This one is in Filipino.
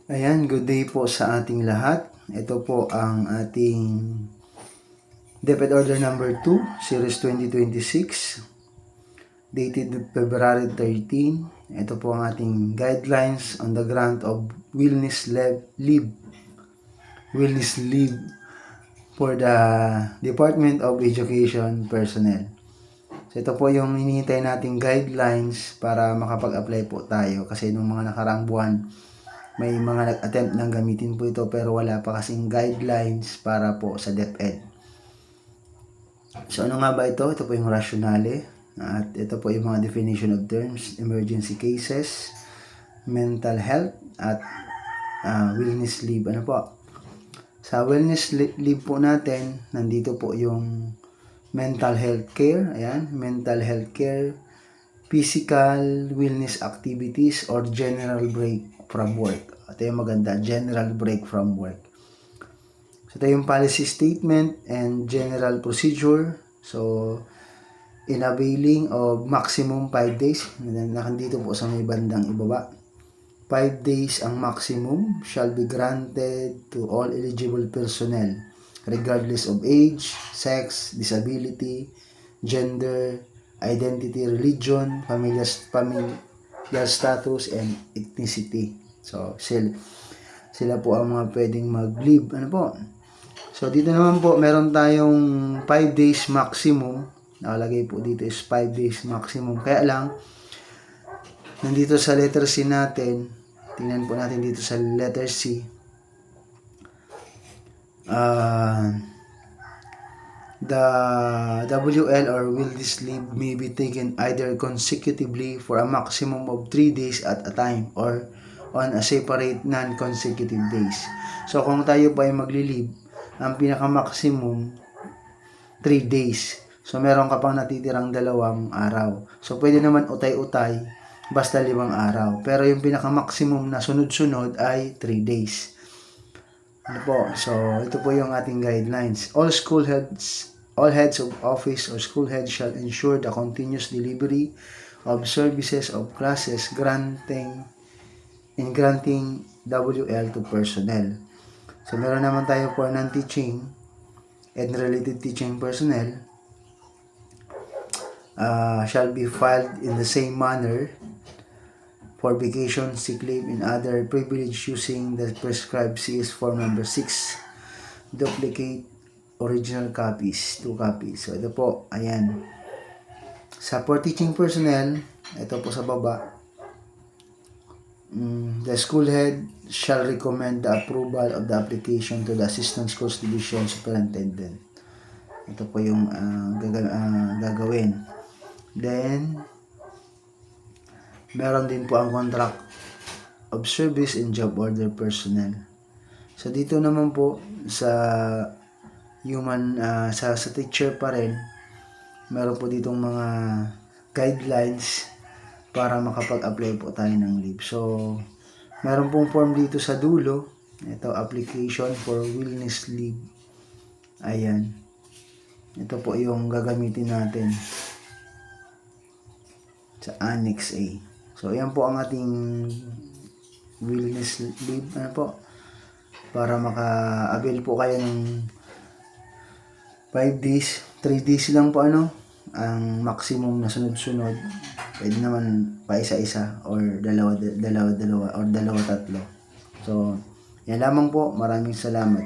Ayan, good day po sa ating lahat. Ito po ang ating DepEd Order number 2, Series 2026, dated February 13. Ito po ang ating guidelines on the grant of wellness leave for the Department of Education personnel. So ito po yung hinihintay nating guidelines para makapag-apply po tayo kasi nung mga nakaraang buwan may mga nag-attempt ng gamitin po ito pero wala pa kasing guidelines para po sa DepEd. So ano nga ba ito? Ito po yung rationale at ito po yung mga definition of terms, emergency cases, mental health at wellness leave. Ano po? Sa wellness leave po natin, nandito po yung mental health care, ayan, mental health care, physical wellness activities or general break from work. Ito yung maganda, general break from work. So ito yung policy statement and general procedure. So in availing of maximum 5 days, nakandito po sa may bandang ibaba. 5 days ang maximum shall be granted to all eligible personnel regardless of age, sex, disability, gender, identity, religion, familial status, and ethnicity. So, sila po ang mga pwedeng mag-leave. Ano po? So, dito naman po, meron tayong 5 days maximum. Nakalagay po dito is 5 days maximum. Kaya lang, nandito sa letter C natin, tingnan po natin dito sa letter C, the WL or wellness leave may be taken either consecutively for a maximum of 3 days at a time or on a separate non-consecutive days. So kung tayo pa ay magli-leave, ang pinaka-maximum 3 days. So meron ka pang natitirang 2 araw. So pwede naman utay-utay basta 5 araw. Pero yung pinaka-maximum na sunod-sunod ay 3 days. Ano po? So ito po yung ating guidelines. All heads of office or school heads shall ensure the continuous delivery of services of classes granting WL to personnel. So meron naman tayo for non-teaching and related teaching personnel shall be filed in the same manner for vacation, sick leave, and other privilege using the prescribed CS form number 6. Duplicate original copies, 2 copies. So ito po, ayan. Sa for teaching personnel, ito po sa baba, the school head shall recommend the approval of the application to the Assistant Schools Division Superintendent. Ito po yung gagawin. Then, meron din po ang contract of service and job order personnel. So dito naman po sa human sa teacher pa rin, meron po ditong mga guidelines para makapag-apply po tayo ng leave. So meron pong form dito sa dulo. Ito, application for wellness leave. Ayan. Ito po yung gagamitin natin sa Annex A. So ayan po ang ating wellness leave. Ano po? Para maka-avail po kayo ng 5 days, 3 days lang po ang maximum na sunod-sunod. Pwede naman pa isa-isa or dalawa or dalawa-tatlo. So, yan lamang po. Maraming salamat.